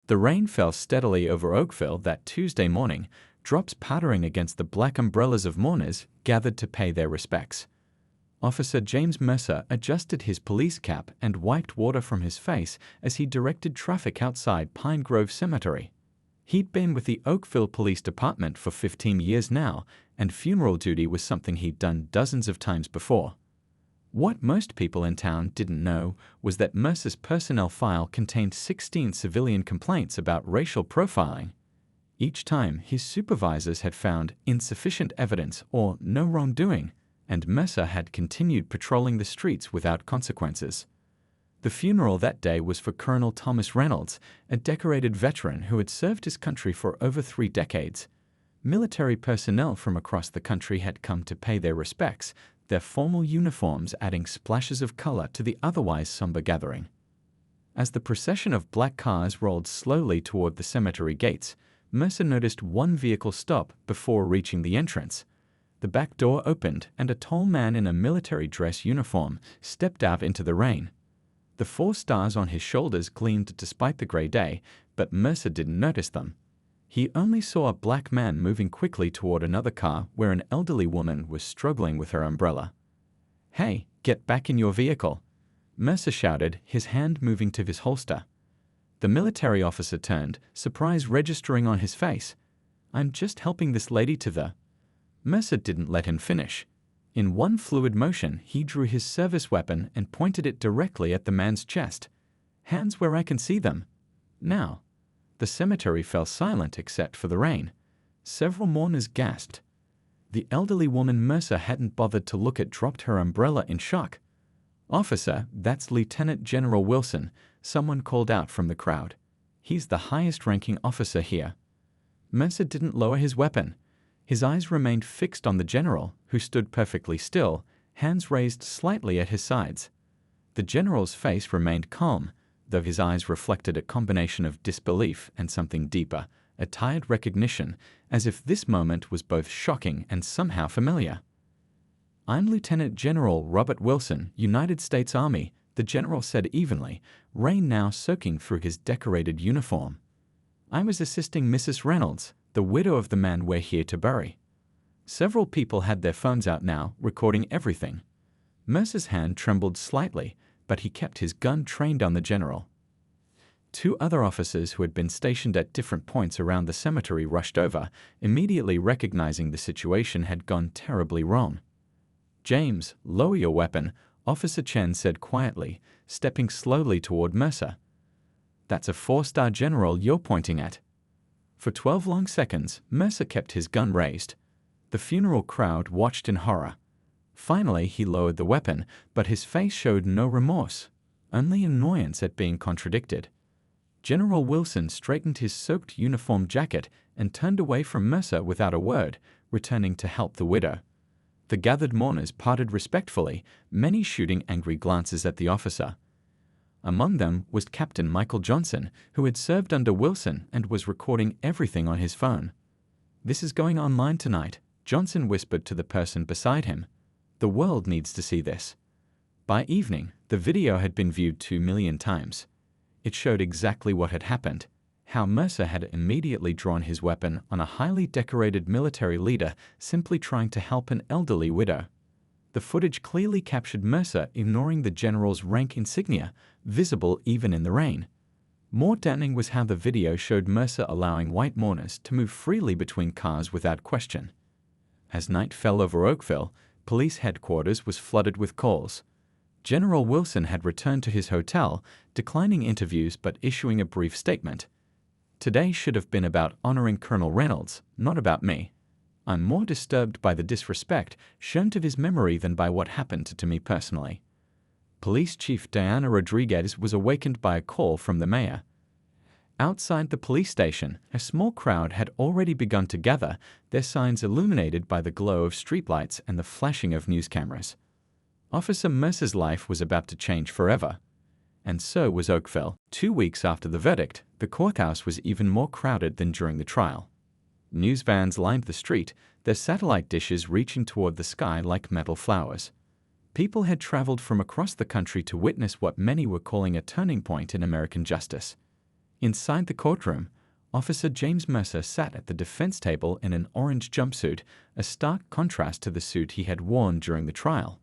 The rain fell steadily over Oakville that Tuesday morning, drops pattering against the black umbrellas of mourners gathered to pay their respects. Officer James Mercer adjusted his police cap and wiped water from his face as he directed traffic outside Pine Grove Cemetery. He'd been with the Oakville Police Department for 15 years now, and funeral duty was something he'd done dozens of times before. What most people in town didn't know was that Mercer's personnel file contained 16 civilian complaints about racial profiling. Each time, his supervisors had found insufficient evidence or no wrongdoing, and Mercer had continued patrolling the streets without consequences. The funeral that day was for Colonel Thomas Reynolds, a decorated veteran who had served his country for over 3 decades. Military personnel from across the country had come to pay their respects, their formal uniforms adding splashes of color to the otherwise somber gathering. As the procession of black cars rolled slowly toward the cemetery gates, Mercer noticed one vehicle stop before reaching the entrance. The back door opened, and a tall man in a military dress uniform stepped out into the rain. The 4 stars on his shoulders gleamed despite the gray day, but Mercer didn't notice them. He only saw a black man moving quickly toward another car where an elderly woman was struggling with her umbrella. "Hey, get back in your vehicle," Mercer shouted, his hand moving to his holster. The military officer turned, surprise registering on his face. "I'm just helping this lady to the—" Mercer didn't let him finish. In one fluid motion, he drew his service weapon and pointed it directly at the man's chest. "Hands where I can see them. Now." The cemetery fell silent except for the rain. Several mourners gasped. The elderly woman Mercer hadn't bothered to look at dropped her umbrella in shock. "Officer, that's Lieutenant General Wilson," someone called out from the crowd. "He's the highest-ranking officer here." Mercer didn't lower his weapon. His eyes remained fixed on the general, who stood perfectly still, hands raised slightly at his sides. The general's face remained calm, though his eyes reflected a combination of disbelief and something deeper, a tired recognition, as if this moment was both shocking and somehow familiar. "I'm Lieutenant General Robert Wilson, United States Army," the general said evenly, rain now soaking through his decorated uniform. "I was assisting Mrs. Reynolds, the widow of the man we're here to bury." Several people had their phones out now, recording everything. Mercer's hand trembled slightly, but he kept his gun trained on the general. 2 other officers who had been stationed at different points around the cemetery rushed over, immediately recognizing the situation had gone terribly wrong. "James, lower your weapon," Officer Chen said quietly, stepping slowly toward Mercer. "That's a 4-star general you're pointing at." For 12 long seconds, Mercer kept his gun raised. The funeral crowd watched in horror. Finally, he lowered the weapon, but his face showed no remorse, only annoyance at being contradicted. General Wilson straightened his soaked uniform jacket and turned away from Mercer without a word, returning to help the widow. The gathered mourners parted respectfully, many shooting angry glances at the officer. Among them was Captain Michael Johnson, who had served under Wilson and was recording everything on his phone. "This is going online tonight," Johnson whispered to the person beside him. "The world needs to see this." By evening, the video had been viewed 2 million times. It showed exactly what had happened, how Mercer had immediately drawn his weapon on a highly decorated military leader simply trying to help an elderly widow. The footage clearly captured Mercer ignoring the general's rank insignia, visible even in the rain. More damning was how the video showed Mercer allowing white mourners to move freely between cars without question. As night fell over Oakville, police headquarters was flooded with calls. General Wilson had returned to his hotel, declining interviews but issuing a brief statement. "Today should have been about honoring Colonel Reynolds, not about me. I'm more disturbed by the disrespect shown to his memory than by what happened to me personally." Police Chief Diana Rodriguez was awakened by a call from the mayor. Outside the police station, a small crowd had already begun to gather, their signs illuminated by the glow of streetlights and the flashing of news cameras. Officer Mercer's life was about to change forever. And so was Oakville. 2 weeks after the verdict, the courthouse was even more crowded than during the trial. News vans lined the street, their satellite dishes reaching toward the sky like metal flowers. People had traveled from across the country to witness what many were calling a turning point in American justice. Inside the courtroom, Officer James Mercer sat at the defense table in an orange jumpsuit, a stark contrast to the suit he had worn during the trial.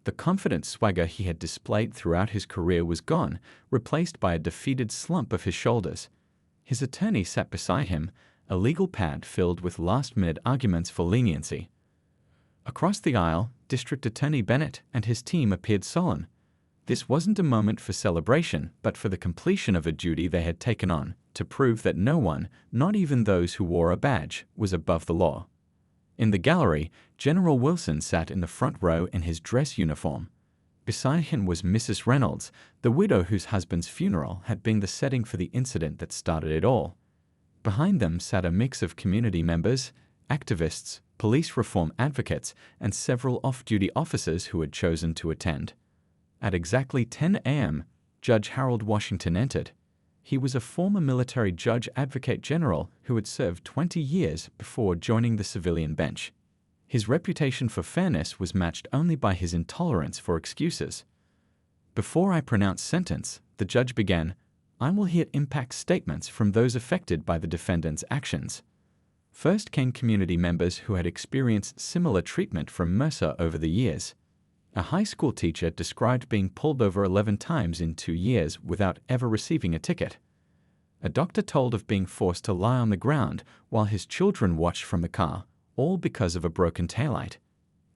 The confident swagger he had displayed throughout his career was gone, replaced by a defeated slump of his shoulders. His attorney sat beside him, a legal pad filled with last-minute arguments for leniency. Across the aisle, District Attorney Bennett and his team appeared solemn. This wasn't a moment for celebration, but for the completion of a duty they had taken on, to prove that no one, not even those who wore a badge, was above the law. In the gallery, General Wilson sat in the front row in his dress uniform. Beside him was Mrs. Reynolds, the widow whose husband's funeral had been the setting for the incident that started it all. Behind them sat a mix of community members, activists, police reform advocates, and several off-duty officers who had chosen to attend. At exactly 10 a.m., Judge Harold Washington entered. He was a former military judge advocate general who had served 20 years before joining the civilian bench. His reputation for fairness was matched only by his intolerance for excuses. "Before I pronounce sentence," the judge began, "I will hear impact statements from those affected by the defendant's actions." First came community members who had experienced similar treatment from Mercer over the years. A high school teacher described being pulled over 11 times in 2 years without ever receiving a ticket. A doctor told of being forced to lie on the ground while his children watched from the car, all because of a broken taillight.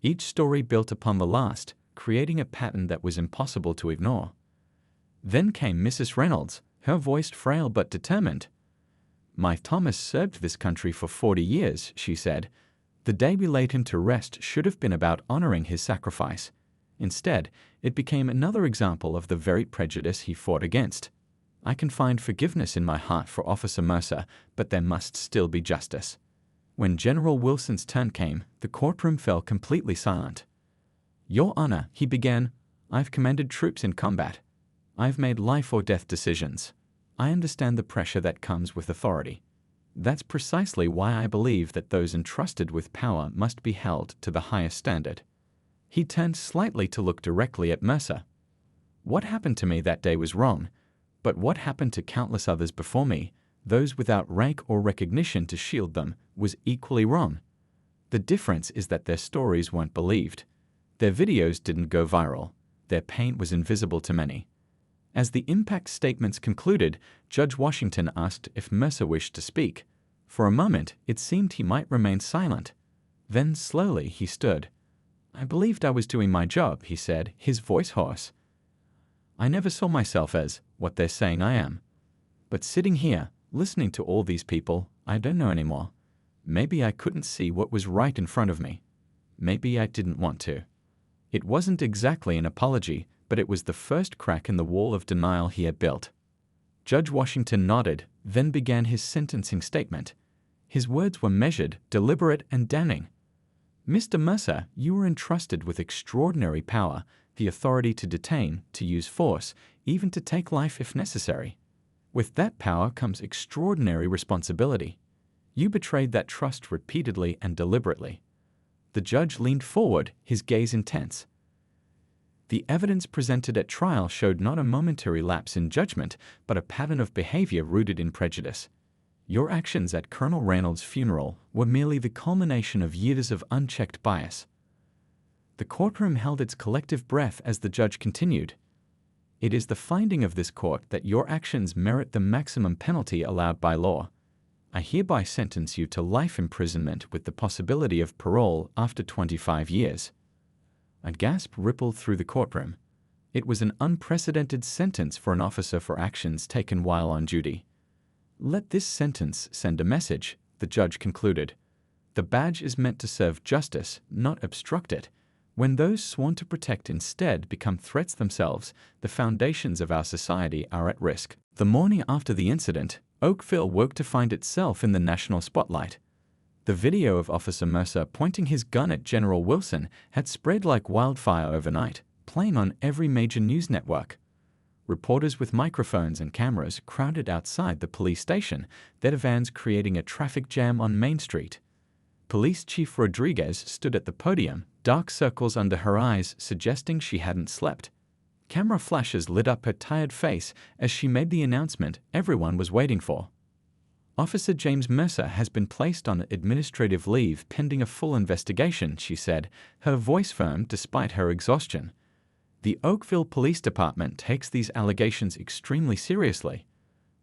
Each story built upon the last, creating a pattern that was impossible to ignore. Then came Mrs. Reynolds, her voice frail but determined. "My Thomas served this country for 40 years, she said. "The day we laid him to rest should have been about honoring his sacrifice. Instead, it became another example of the very prejudice he fought against. I can find forgiveness in my heart for Officer Mercer, but there must still be justice." When General Wilson's turn came, the courtroom fell completely silent. "Your Honor," he began, "I've commanded troops in combat. I've made life-or-death decisions. I understand the pressure that comes with authority. That's precisely why I believe that those entrusted with power must be held to the highest standard." He turned slightly to look directly at Mercer. "What happened to me that day was wrong, but what happened to countless others before me, those without rank or recognition to shield them, was equally wrong. The difference is that their stories weren't believed. Their videos didn't go viral. Their pain was invisible to many." As the impact statements concluded, Judge Washington asked if Mercer wished to speak. For a moment, it seemed he might remain silent. Then slowly he stood. "I believed I was doing my job," he said, his voice hoarse. "I never saw myself as what they're saying I am. But sitting here, listening to all these people, I don't know anymore. Maybe I couldn't see what was right in front of me. Maybe I didn't want to." It wasn't exactly an apology, but it was the first crack in the wall of denial he had built. Judge Washington nodded, then began his sentencing statement. His words were measured, deliberate, and damning. "Mr. Mercer, you were entrusted with extraordinary power, the authority to detain, to use force, even to take life if necessary. With that power comes extraordinary responsibility. You betrayed that trust repeatedly and deliberately." The judge leaned forward, his gaze intense. The evidence presented at trial showed not a momentary lapse in judgment, but a pattern of behavior rooted in prejudice. Your actions at Colonel Reynolds' funeral were merely the culmination of years of unchecked bias. The courtroom held its collective breath as the judge continued. "It is the finding of this court that your actions merit the maximum penalty allowed by law. I hereby sentence you to life imprisonment with the possibility of parole after 25 years. A gasp rippled through the courtroom. It was an unprecedented sentence for an officer for actions taken while on duty. "Let this sentence send a message," the judge concluded. "The badge is meant to serve justice, not obstruct it. When those sworn to protect instead become threats themselves, the foundations of our society are at risk." The morning after the incident, Oakville woke to find itself in the national spotlight. The video of Officer Mercer pointing his gun at General Wilson had spread like wildfire overnight, playing on every major news network. Reporters with microphones and cameras crowded outside the police station, their vans creating a traffic jam on Main Street. Police Chief Rodriguez stood at the podium, dark circles under her eyes suggesting she hadn't slept. Camera flashes lit up her tired face as she made the announcement everyone was waiting for. Officer James Mercer has been placed on administrative leave pending a full investigation, she said, her voice firm despite her exhaustion. The Oakville Police Department takes these allegations extremely seriously.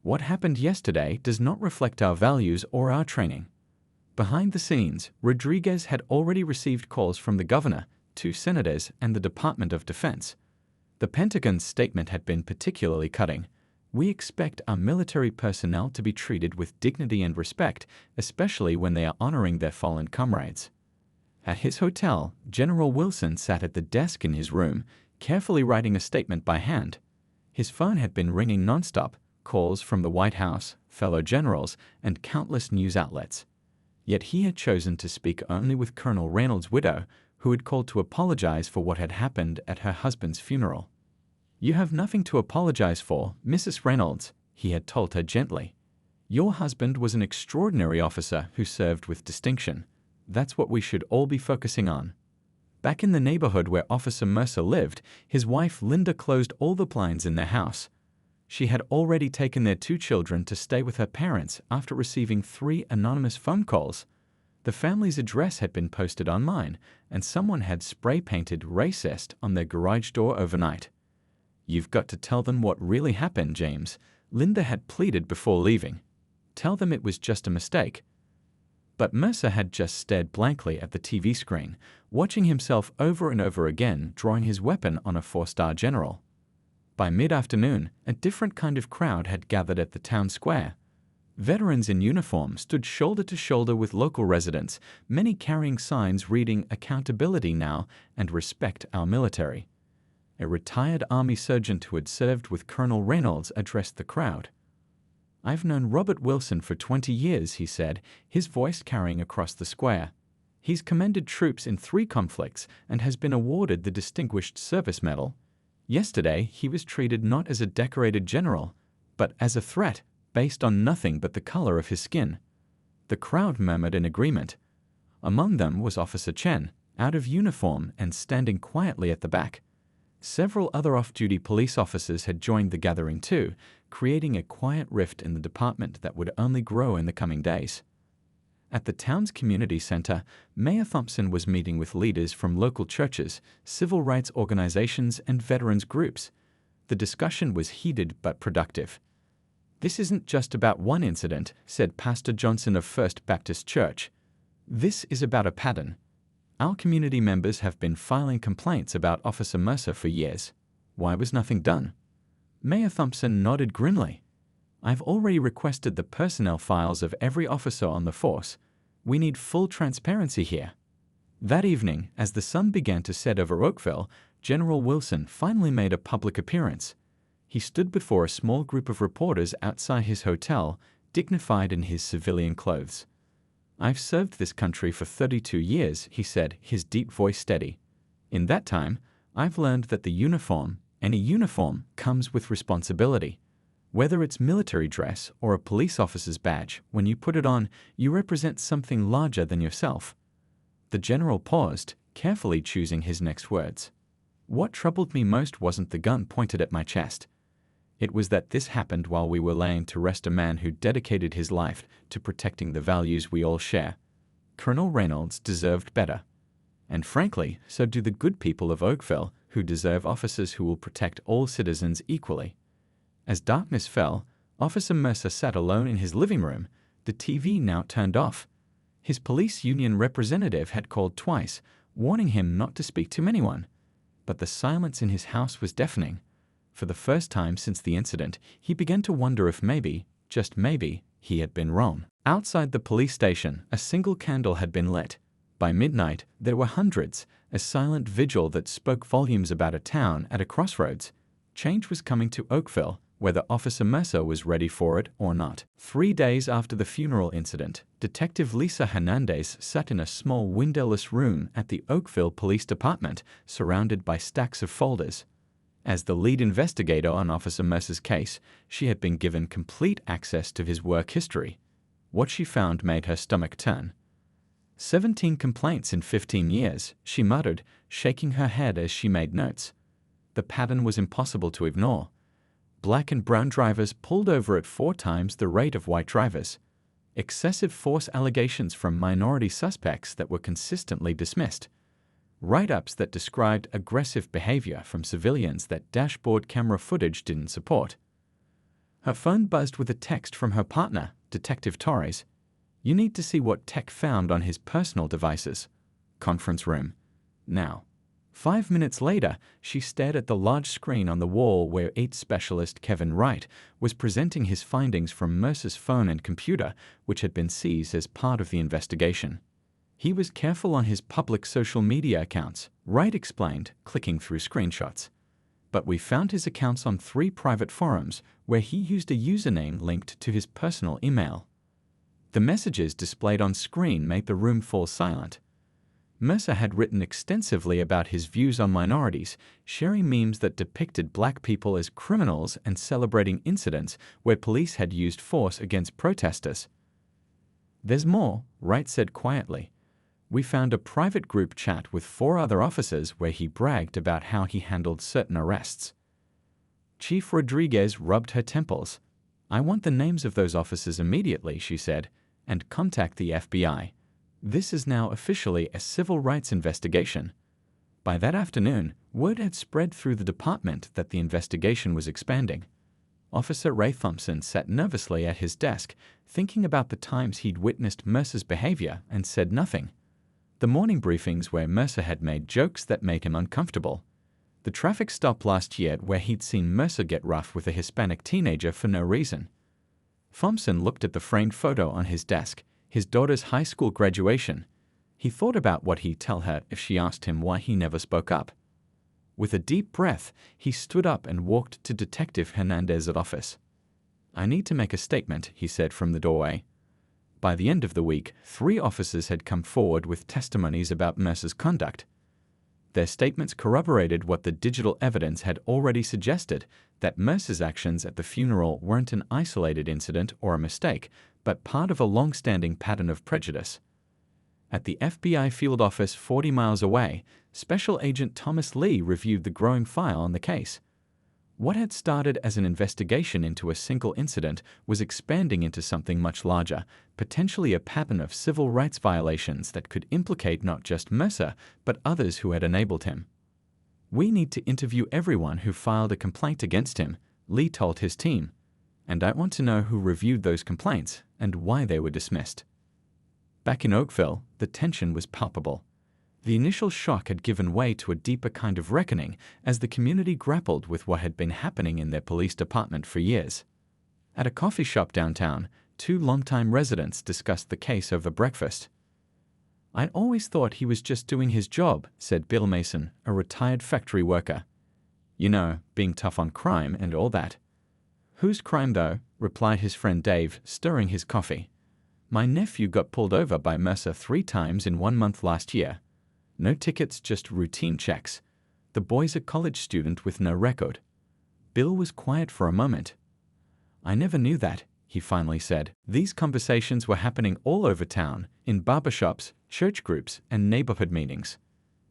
What happened yesterday does not reflect our values or our training. Behind the scenes, Rodriguez had already received calls from the governor, 2 senators, and the Department of Defense. The Pentagon's statement had been particularly cutting. We expect our military personnel to be treated with dignity and respect, especially when they are honoring their fallen comrades. At his hotel, General Wilson sat at the desk in his room, carefully writing a statement by hand. His phone had been ringing nonstop, calls from the White House, fellow generals, and countless news outlets. Yet he had chosen to speak only with Colonel Reynolds' widow, who had called to apologize for what had happened at her husband's funeral. You have nothing to apologize for, Mrs. Reynolds, he had told her gently. Your husband was an extraordinary officer who served with distinction. That's what we should all be focusing on. Back in the neighborhood where Officer Mercer lived, his wife Linda closed all the blinds in their house. She had already taken their 2 children to stay with her parents after receiving 3 anonymous phone calls. The family's address had been posted online, and someone had spray-painted racist on their garage door overnight. You've got to tell them what really happened, James, Linda had pleaded before leaving. Tell them it was just a mistake. But Mercer had just stared blankly at the TV screen, watching himself over and over again drawing his weapon on a 4-star general. By mid-afternoon, a different kind of crowd had gathered at the town square. Veterans in uniform stood shoulder to shoulder with local residents, many carrying signs reading "Accountability now" and "Respect our military." A retired Army sergeant who had served with Colonel Reynolds addressed the crowd. I've known Robert Wilson for 20 years, he said, his voice carrying across the square. He's commanded troops in 3 conflicts and has been awarded the Distinguished Service Medal. Yesterday, he was treated not as a decorated general, but as a threat, based on nothing but the color of his skin. The crowd murmured in agreement. Among them was Officer Chen, out of uniform and standing quietly at the back. Several other off-duty police officers had joined the gathering too, creating a quiet rift in the department that would only grow in the coming days. At the town's community center, Mayor Thompson was meeting with leaders from local churches, civil rights organizations, and veterans groups. The discussion was heated but productive. This isn't just about one incident, said Pastor Johnson of First Baptist Church. This is about a pattern. Our community members have been filing complaints about Officer Mercer for years. Why was nothing done? Mayor Thompson nodded grimly. I've already requested the personnel files of every officer on the force. We need full transparency here. That evening, as the sun began to set over Oakville, General Wilson finally made a public appearance. He stood before a small group of reporters outside his hotel, dignified in his civilian clothes. I've served this country for 32 years, he said, his deep voice steady. In that time, I've learned that any uniform, comes with responsibility. Whether it's military dress or a police officer's badge, when you put it on, you represent something larger than yourself. The general paused, carefully choosing his next words. What troubled me most wasn't the gun pointed at my chest. It was that this happened while we were laying to rest a man who dedicated his life to protecting the values we all share. Colonel Reynolds deserved better. And frankly, so do the good people of Oakville, who deserve officers who will protect all citizens equally. As darkness fell, Officer Mercer sat alone in his living room, the TV now turned off. His police union representative had called twice, warning him not to speak to anyone. But the silence in his house was deafening. For the first time since the incident, he began to wonder if maybe, just maybe, he had been wrong. Outside the police station, a single candle had been lit. By midnight, there were hundreds, a silent vigil that spoke volumes about a town at a crossroads. Change was coming to Oakville, whether Officer Mercer was ready for it or not. 3 days after the funeral incident, Detective Lisa Hernandez sat in a small windowless room at the Oakville Police Department, surrounded by stacks of folders. As the lead investigator on Officer Mercer's case, she had been given complete access to his work history. What she found made her stomach turn. 17 complaints in 15 years, she muttered, shaking her head as she made notes. The pattern was impossible to ignore. Black and brown drivers pulled over at 4 times the rate of white drivers. Excessive force allegations from minority suspects that were consistently dismissed. Write-ups that described aggressive behavior from civilians that dashboard camera footage didn't support. Her phone buzzed with a text from her partner, Detective Torres. "You need to see what Tech found on his personal devices." Conference room. Now. 5 minutes later, she stared at the large screen on the wall where EAT specialist Kevin Wright was presenting his findings from Mercer's phone and computer, which had been seized as part of the investigation. He was careful on his public social media accounts, Wright explained, clicking through screenshots. But we found his accounts on 3 private forums where he used a username linked to his personal email. The messages displayed on screen made the room fall silent. Mercer had written extensively about his views on minorities, sharing memes that depicted black people as criminals and celebrating incidents where police had used force against protesters. "There's more," Wright said quietly. "We found a private group chat with 4 other officers where he bragged about how he handled certain arrests." Chief Rodriguez rubbed her temples. "I want the names of those officers immediately," she said, "and contact the FBI. This is now officially a civil rights investigation." By that afternoon, word had spread through the department that the investigation was expanding. Officer Ray Thompson sat nervously at his desk, thinking about the times he'd witnessed Mercer's behavior and said nothing. The morning briefings where Mercer had made jokes that made him uncomfortable. The traffic stop last year where he'd seen Mercer get rough with a Hispanic teenager for no reason. Thompson looked at the framed photo on his desk, his daughter's high school graduation. He thought about what he'd tell her if she asked him why he never spoke up. With a deep breath, he stood up and walked to Detective Hernandez's office. "I need to make a statement," he said from the doorway. By the end of the week, 3 officers had come forward with testimonies about Mercer's conduct. Their statements corroborated what the digital evidence had already suggested, that Mercer's actions at the funeral weren't an isolated incident or a mistake, but part of a long-standing pattern of prejudice. At the FBI field office 40 miles away, Special Agent Thomas Lee reviewed the growing file on the case. What had started as an investigation into a single incident was expanding into something much larger, potentially a pattern of civil rights violations that could implicate not just Mercer, but others who had enabled him. "We need to interview everyone who filed a complaint against him," Lee told his team. "And I want to know who reviewed those complaints and why they were dismissed." Back in Oakville, the tension was palpable. The initial shock had given way to a deeper kind of reckoning as the community grappled with what had been happening in their police department for years. At a coffee shop downtown, 2 longtime residents discussed the case over breakfast. "I always thought he was just doing his job," said Bill Mason, a retired factory worker. "You know, being tough on crime and all that." "Whose crime, though?" replied his friend Dave, stirring his coffee. "My nephew got pulled over by Mercer 3 times in 1 month last year. No tickets, just routine checks. The boy's a college student with no record." Bill was quiet for a moment. "I never knew that," he finally said. These conversations were happening all over town, in barbershops, church groups, and neighborhood meetings.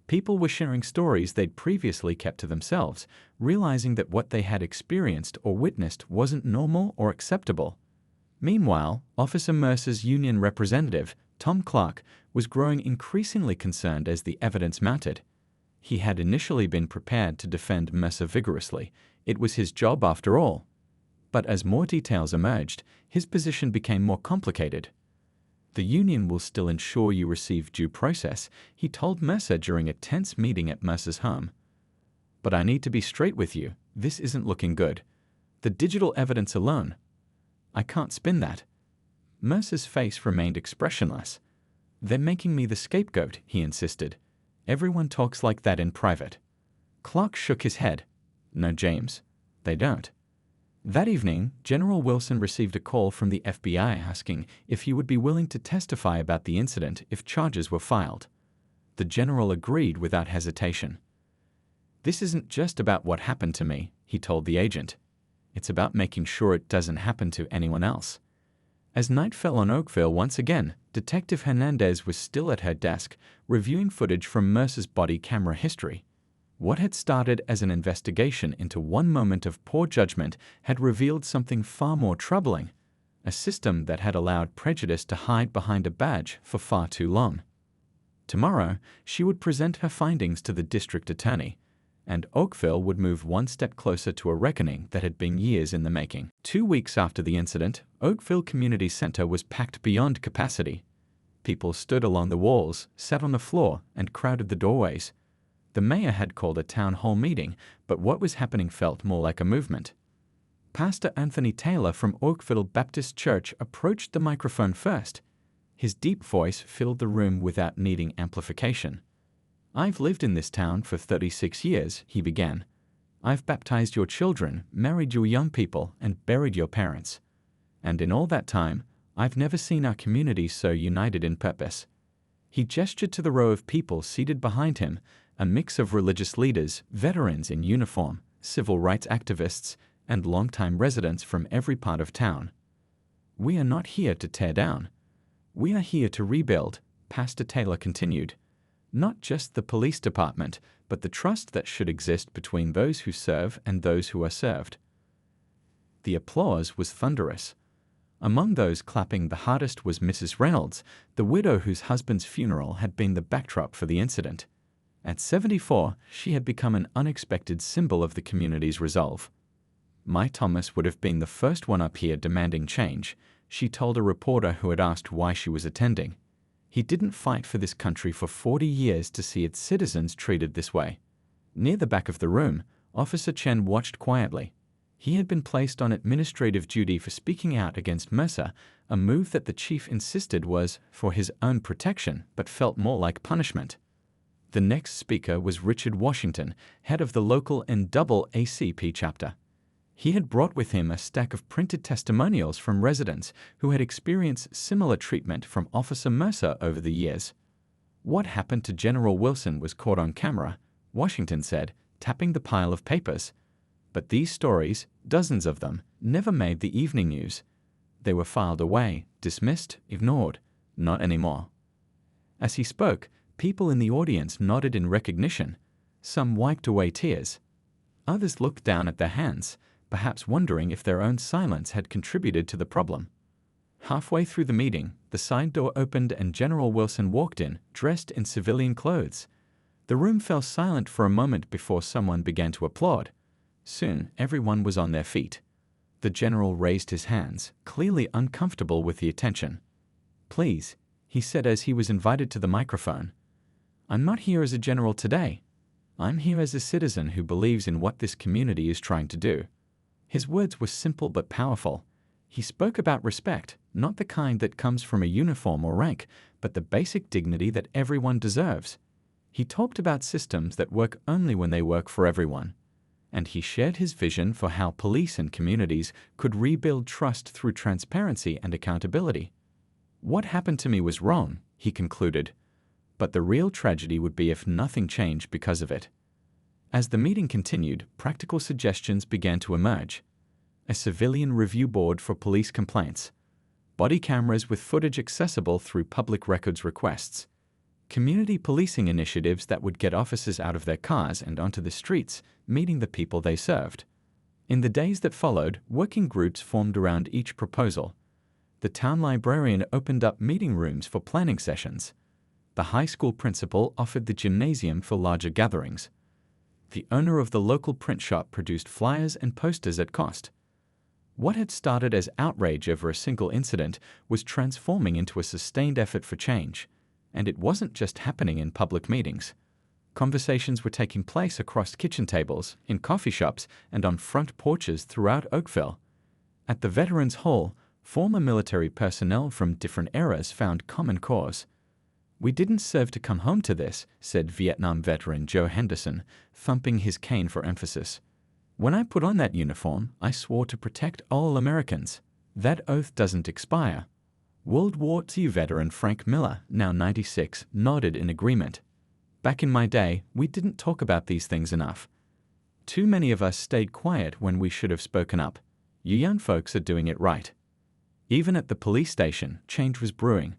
People were sharing stories they'd previously kept to themselves, realizing that what they had experienced or witnessed wasn't normal or acceptable. Meanwhile, Officer Mercer's union representative, Tom Clark, was growing increasingly concerned as the evidence mounted. He had initially been prepared to defend Mercer vigorously. It was his job after all. But as more details emerged, his position became more complicated. "The union will still ensure you receive due process," he told Mercer during a tense meeting at Mercer's home. "But I need to be straight with you. This isn't looking good. The digital evidence alone. I can't spin that." Mercer's face remained expressionless. "They're making me the scapegoat," he insisted. "Everyone talks like that in private." Clark shook his head. "No, James, they don't." That evening, General Wilson received a call from the FBI asking if he would be willing to testify about the incident if charges were filed. The general agreed without hesitation. "This isn't just about what happened to me," he told the agent. "It's about making sure it doesn't happen to anyone else." As night fell on Oakville once again, Detective Hernandez was still at her desk, reviewing footage from Mercer's body camera history. What had started as an investigation into one moment of poor judgment had revealed something far more troubling, a system that had allowed prejudice to hide behind a badge for far too long. Tomorrow, she would present her findings to the district attorney, and Oakville would move one step closer to a reckoning that had been years in the making. 2 weeks after the incident, Oakville Community Center was packed beyond capacity. People stood along the walls, sat on the floor, and crowded the doorways. The mayor had called a town hall meeting, but what was happening felt more like a movement. Pastor Anthony Taylor from Oakville Baptist Church approached the microphone first. His deep voice filled the room without needing amplification. "I've lived in this town for 36 years, he began. "I've baptized your children, married your young people, and buried your parents. And in all that time, I've never seen our community so united in purpose." He gestured to the row of people seated behind him, a mix of religious leaders, veterans in uniform, civil rights activists, and longtime residents from every part of town. "We are not here to tear down. We are here to rebuild," Pastor Taylor continued. "Not just the police department, but the trust that should exist between those who serve and those who are served." The applause was thunderous. Among those clapping the hardest was Mrs. Reynolds, the widow whose husband's funeral had been the backdrop for the incident. At 74, she had become an unexpected symbol of the community's resolve. "My Thomas would have been the first one up here demanding change," she told a reporter who had asked why she was attending. "He didn't fight for this country for 40 years to see its citizens treated this way." Near the back of the room, Officer Chen watched quietly. He had been placed on administrative duty for speaking out against Mercer, a move that the chief insisted was for his own protection but felt more like punishment. The next speaker was Richard Washington, head of the local NAACP chapter. He had brought with him a stack of printed testimonials from residents who had experienced similar treatment from Officer Mercer over the years. "What happened to General Wilson was caught on camera," Washington said, tapping the pile of papers. "But these stories, dozens of them, never made the evening news. They were filed away, dismissed, ignored. Not anymore." As he spoke, people in the audience nodded in recognition. Some wiped away tears. Others looked down at their hands, perhaps wondering if their own silence had contributed to the problem. Halfway through the meeting, the side door opened and General Wilson walked in, dressed in civilian clothes. The room fell silent for a moment before someone began to applaud. Soon, everyone was on their feet. The general raised his hands, clearly uncomfortable with the attention. "Please," he said as he was invited to the microphone. "I'm not here as a general today. I'm here as a citizen who believes in what this community is trying to do." His words were simple but powerful. He spoke about respect, not the kind that comes from a uniform or rank, but the basic dignity that everyone deserves. He talked about systems that work only when they work for everyone. And he shared his vision for how police and communities could rebuild trust through transparency and accountability. "What happened to me was wrong," he concluded. But the real tragedy would be if nothing changed because of it. As the meeting continued, practical suggestions began to emerge. A civilian review board for police complaints, body cameras with footage accessible through public records requests, community policing initiatives that would get officers out of their cars and onto the streets, meeting the people they served. In the days that followed, working groups formed around each proposal. The town librarian opened up meeting rooms for planning sessions. The high school principal offered the gymnasium for larger gatherings. The owner of the local print shop produced flyers and posters at cost. What had started as outrage over a single incident was transforming into a sustained effort for change. And it wasn't just happening in public meetings. Conversations were taking place across kitchen tables, in coffee shops, and on front porches throughout Oakville. At the Veterans Hall, former military personnel from different eras found common cause. "We didn't serve to come home to this," said Vietnam veteran Joe Henderson, thumping his cane for emphasis. "When I put on that uniform, I swore to protect all Americans. That oath doesn't expire." World War II veteran Frank Miller, now 96, nodded in agreement. "Back in my day, we didn't talk about these things enough. Too many of us stayed quiet when we should have spoken up. You young folks are doing it right." Even at the police station, change was brewing.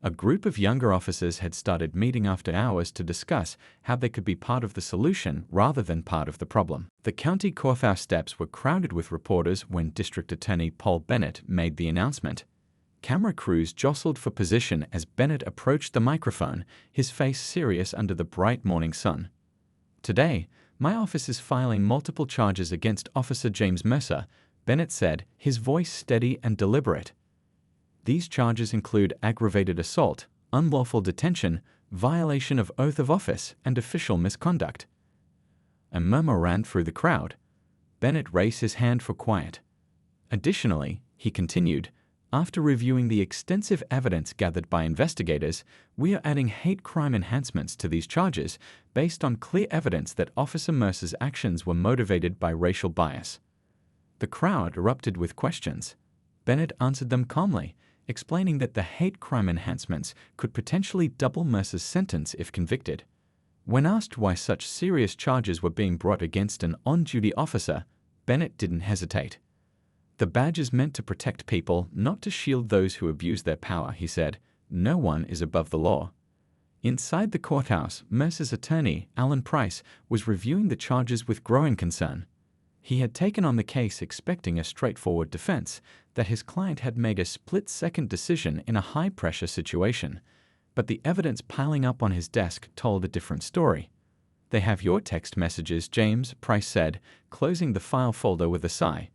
A group of younger officers had started meeting after hours to discuss how they could be part of the solution rather than part of the problem. The county courthouse steps were crowded with reporters when District Attorney Paul Bennett made the announcement. Camera crews jostled for position as Bennett approached the microphone, his face serious under the bright morning sun. "Today, my office is filing multiple charges against Officer James Mercer," Bennett said, his voice steady and deliberate. "These charges include aggravated assault, unlawful detention, violation of oath of office, and official misconduct." A murmur ran through the crowd. Bennett raised his hand for quiet. "Additionally," he continued, "after reviewing the extensive evidence gathered by investigators, we are adding hate crime enhancements to these charges based on clear evidence that Officer Mercer's actions were motivated by racial bias." The crowd erupted with questions. Bennett answered them calmly, explaining that the hate crime enhancements could potentially double Mercer's sentence if convicted. When asked why such serious charges were being brought against an on-duty officer, Bennett didn't hesitate. "The badge is meant to protect people, not to shield those who abuse their power," he said. "No one is above the law." Inside the courthouse, Mercer's attorney, Alan Price, was reviewing the charges with growing concern. He had taken on the case expecting a straightforward defense, that his client had made a split-second decision in a high-pressure situation. But the evidence piling up on his desk told a different story. "They have your text messages, James," Price said, closing the file folder with a sigh,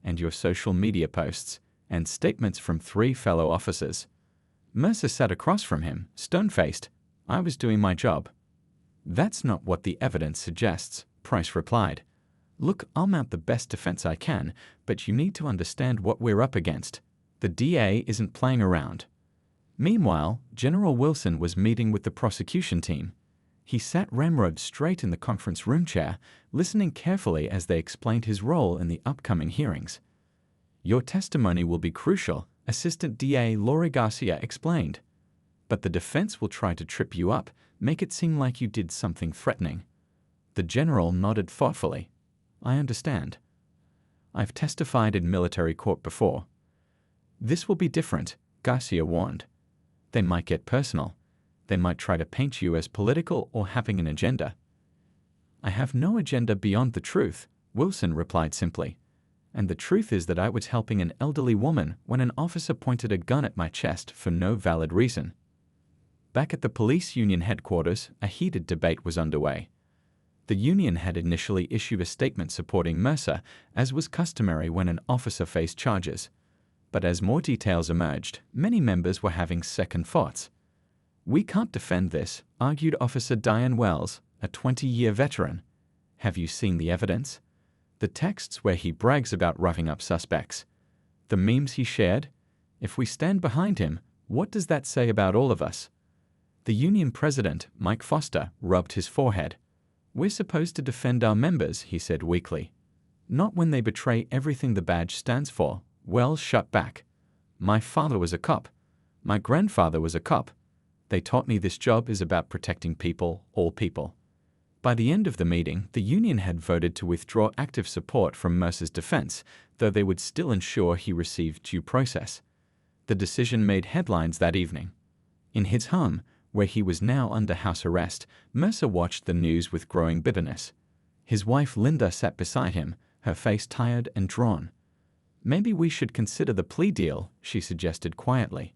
"and your social media posts, and statements from 3 fellow officers." Mercer sat across from him, stone-faced. "I was doing my job." "That's not what the evidence suggests," Price replied. "Look, I'll mount the best defense I can, but you need to understand what we're up against. The DA isn't playing around." Meanwhile, General Wilson was meeting with the prosecution team. He sat ramrod straight in the conference room chair, listening carefully as they explained his role in the upcoming hearings. "Your testimony will be crucial," Assistant DA Lori Garcia explained. "But the defense will try to trip you up, make it seem like you did something threatening." The general nodded thoughtfully. "I understand. I've testified in military court before." "This will be different," Garcia warned. "They might get personal. They might try to paint you as political or having an agenda." "I have no agenda beyond the truth," Wilson replied simply. "And the truth is that I was helping an elderly woman when an officer pointed a gun at my chest for no valid reason." Back at the police union headquarters, a heated debate was underway. The union had initially issued a statement supporting Mercer, as was customary when an officer faced charges. But as more details emerged, many members were having second thoughts. "We can't defend this," argued Officer Diane Wells, a 20-year veteran. "Have you seen the evidence? The texts where he brags about roughing up suspects? The memes he shared? If we stand behind him, what does that say about all of us?" The union president, Mike Foster, rubbed his forehead. "We're supposed to defend our members," he said weakly. "Not when they betray everything the badge stands for." Wells shut back. "My father was a cop. My grandfather was a cop. They taught me this job is about protecting people, all people." By the end of the meeting, the union had voted to withdraw active support from Mercer's defense, though they would still ensure he received due process. The decision made headlines that evening. In his home, where he was now under house arrest, Mercer watched the news with growing bitterness. His wife Linda sat beside him, her face tired and drawn. "Maybe we should consider the plea deal," she suggested quietly.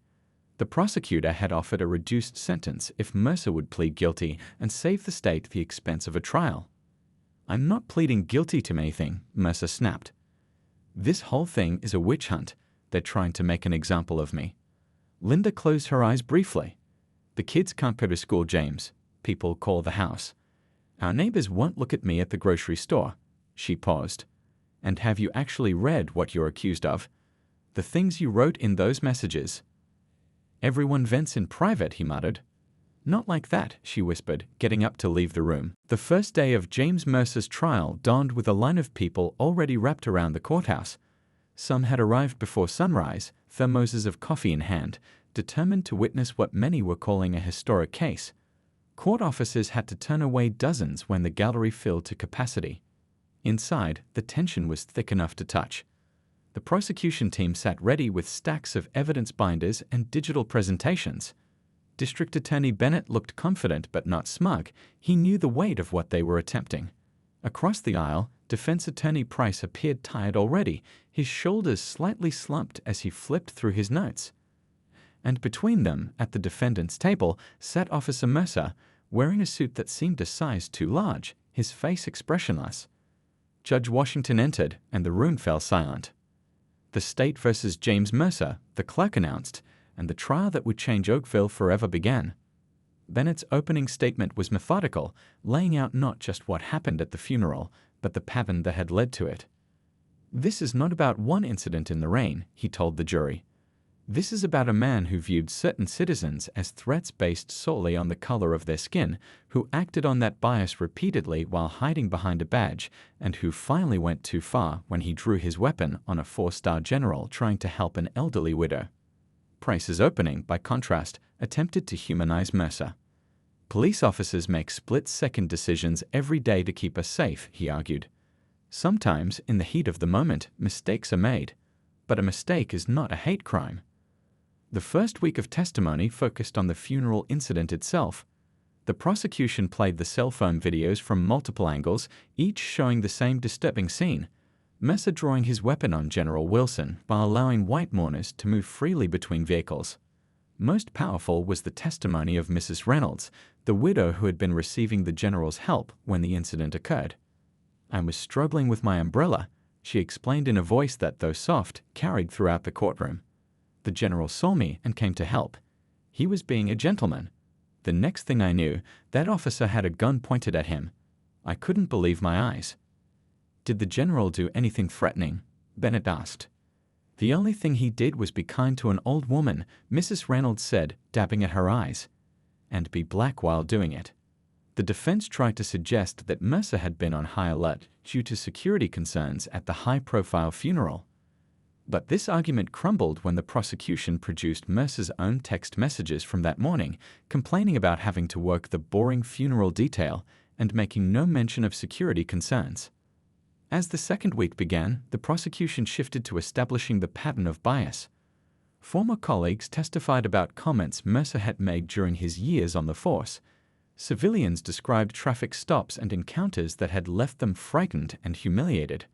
The prosecutor had offered a reduced sentence if Mercer would plead guilty and save the state the expense of a trial. "I'm not pleading guilty to anything," Mercer snapped. "This whole thing is a witch hunt. They're trying to make an example of me." Linda closed her eyes briefly. "The kids can't go to school, James. People call the house. Our neighbors won't look at me at the grocery store." She paused. "And have you actually read what you're accused of? The things you wrote in those messages?" "Everyone vents in private," he muttered. "Not like that," she whispered, getting up to leave the room. The first day of James Mercer's trial dawned with a line of people already wrapped around the courthouse. Some had arrived before sunrise, thermoses of coffee in hand, determined to witness what many were calling a historic case. Court officers had to turn away dozens when the gallery filled to capacity. Inside, the tension was thick enough to touch. The prosecution team sat ready with stacks of evidence binders and digital presentations. District Attorney Bennett looked confident but not smug. He knew the weight of what they were attempting. Across the aisle, Defense Attorney Price appeared tired already, his shoulders slightly slumped as he flipped through his notes. And between them, at the defendant's table, sat Officer Mercer, wearing a suit that seemed a size too large, his face expressionless. Judge Washington entered, and the room fell silent. The state versus James Mercer, the clerk announced, and the trial that would change Oakville forever began. Bennett's opening statement was methodical, laying out not just what happened at the funeral, but the pattern that had led to it. "This is not about one incident in the rain," he told the jury. "This is about a man who viewed certain citizens as threats based solely on the color of their skin, who acted on that bias repeatedly while hiding behind a badge, and who finally went too far when he drew his weapon on a 4-star general trying to help an elderly widow." Price's opening, by contrast, attempted to humanize Mercer. "Police officers make split-second decisions every day to keep us safe," he argued. "Sometimes, in the heat of the moment, mistakes are made. But a mistake is not a hate crime." The first week of testimony focused on the funeral incident itself. The prosecution played the cell phone videos from multiple angles, each showing the same disturbing scene. Mercer drawing his weapon on General Wilson while allowing white mourners to move freely between vehicles. Most powerful was the testimony of Mrs. Reynolds, the widow who had been receiving the general's help when the incident occurred. "I was struggling with my umbrella," she explained in a voice that, though soft, carried throughout the courtroom. "The general saw me and came to help. He was being a gentleman. The next thing I knew, that officer had a gun pointed at him. I couldn't believe my eyes." "Did the general do anything threatening?" Bennett asked. "The only thing he did was be kind to an old woman," Mrs. Reynolds said, dabbing at her eyes, "and be black while doing it." The defense tried to suggest that Mercer had been on high alert due to security concerns at the high-profile funeral. But this argument crumbled when the prosecution produced Mercer's own text messages from that morning, complaining about having to work the boring funeral detail and making no mention of security concerns. As the second week began, the prosecution shifted to establishing the pattern of bias. Former colleagues testified about comments Mercer had made during his years on the force. Civilians described traffic stops and encounters that had left them frightened and humiliated.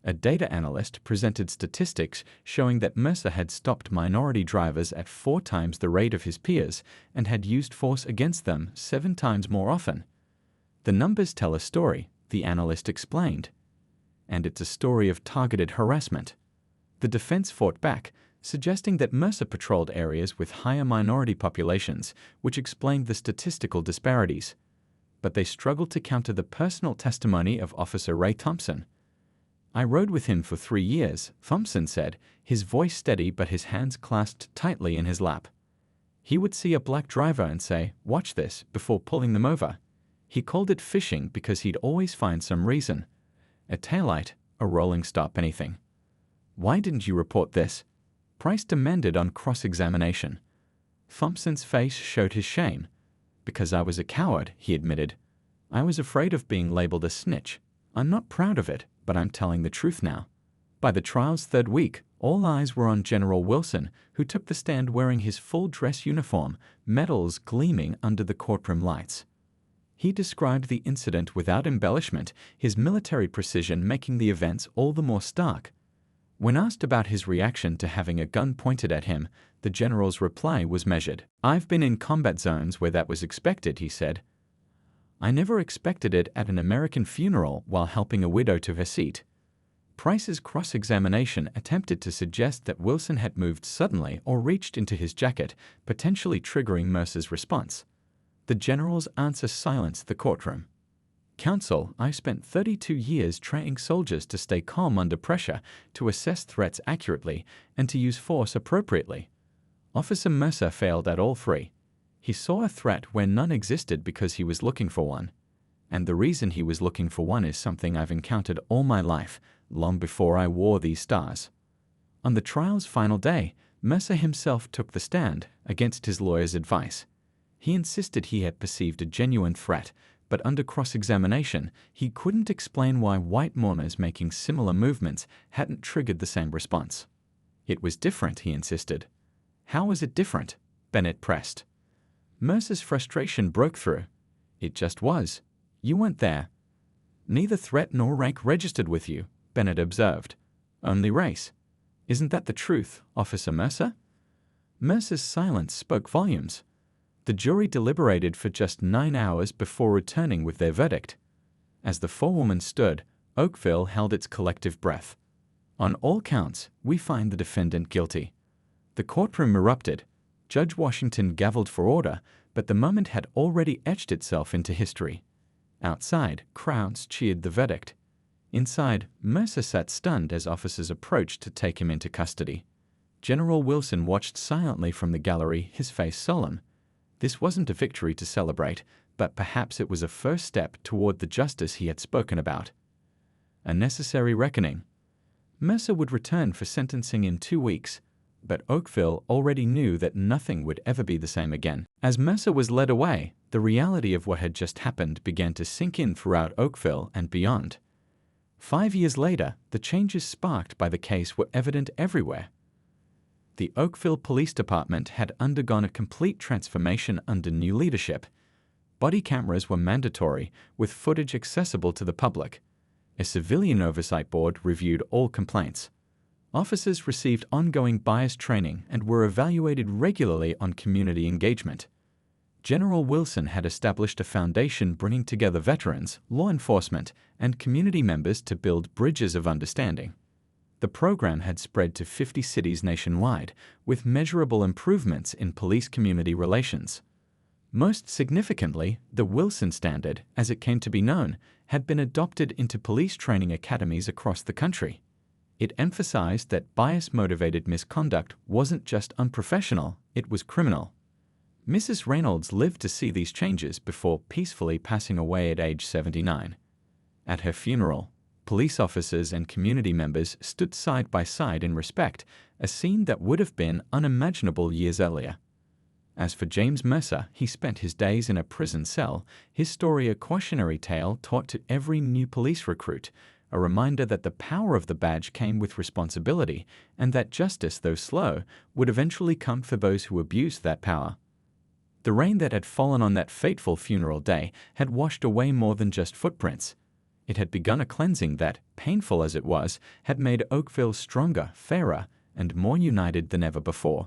A data analyst presented statistics showing that Mercer had stopped minority drivers at 4 times the rate of his peers and had used force against them 7 times more often. "The numbers tell a story," the analyst explained. "And it's a story of targeted harassment." The defense fought back, suggesting that Mercer patrolled areas with higher minority populations, which explained the statistical disparities. But they struggled to counter the personal testimony of Officer Ray Thompson. "I rode with him for 3 years, Thompson said, his voice steady but his hands clasped tightly in his lap. "He would see a black driver and say, 'Watch this,' before pulling them over. He called it fishing because he'd always find some reason. A taillight, a rolling stop, anything." "Why didn't you report this?" Price demanded on cross-examination. Thompson's face showed his shame. "Because I was a coward," he admitted. "I was afraid of being labeled a snitch. I'm not proud of it, but I'm telling the truth now." By the trial's third week, all eyes were on General Wilson, who took the stand wearing his full-dress uniform, medals gleaming under the courtroom lights. He described the incident without embellishment, his military precision making the events all the more stark. When asked about his reaction to having a gun pointed at him, the general's reply was measured. "I've been in combat zones where that was expected," he said. "I never expected it at an American funeral while helping a widow to her seat." Price's cross-examination attempted to suggest that Wilson had moved suddenly or reached into his jacket, potentially triggering Mercer's response. The general's answer silenced the courtroom. "Counsel, I spent 32 years training soldiers to stay calm under pressure, to assess threats accurately, and to use force appropriately." Officer Mercer failed at all 3. He saw a threat where none existed because he was looking for one. And the reason he was looking for one is something I've encountered all my life, long before I wore these stars. On the trial's final day, Mercer himself took the stand, against his lawyer's advice. He insisted he had perceived a genuine threat, but under cross-examination, he couldn't explain why white mourners making similar movements hadn't triggered the same response. "It was different," he insisted. "How was it different?" Bennett pressed. Mercer's frustration broke through. It just was. You weren't there. Neither threat nor rank registered with you, Bennett observed. Only race. Isn't that the truth, Officer Mercer? Mercer's silence spoke volumes. The jury deliberated for just 9 hours before returning with their verdict. As the forewoman stood, Oakville held its collective breath. On all counts, we find the defendant guilty. The courtroom erupted. Judge Washington gavelled for order, but the moment had already etched itself into history. Outside, crowds cheered the verdict. Inside, Mercer sat stunned as officers approached to take him into custody. General Wilson watched silently from the gallery, his face solemn. This wasn't a victory to celebrate, but perhaps it was a first step toward the justice he had spoken about. A necessary reckoning. Mercer would return for sentencing in 2 weeks, but Oakville already knew that nothing would ever be the same again. As Mercer was led away, the reality of what had just happened began to sink in throughout Oakville and beyond. 5 years later, the changes sparked by the case were evident everywhere. The Oakville Police Department had undergone a complete transformation under new leadership. Body cameras were mandatory, with footage accessible to the public. A civilian oversight board reviewed all complaints. Officers received ongoing bias training and were evaluated regularly on community engagement. General Wilson had established a foundation bringing together veterans, law enforcement, and community members to build bridges of understanding. The program had spread to 50 cities nationwide, with measurable improvements in police-community relations. Most significantly, the Wilson Standard, as it came to be known, had been adopted into police training academies across the country. It emphasized that bias-motivated misconduct wasn't just unprofessional, it was criminal. Mrs. Reynolds lived to see these changes before peacefully passing away at age 79. At her funeral, police officers and community members stood side by side in respect, a scene that would have been unimaginable years earlier. As for James Mercer, he spent his days in a prison cell, his story a cautionary tale taught to every new police recruit, a reminder that the power of the badge came with responsibility and that justice, though slow, would eventually come for those who abused that power. The rain that had fallen on that fateful funeral day had washed away more than just footprints. It had begun a cleansing that, painful as it was, had made Oakville stronger, fairer, and more united than ever before.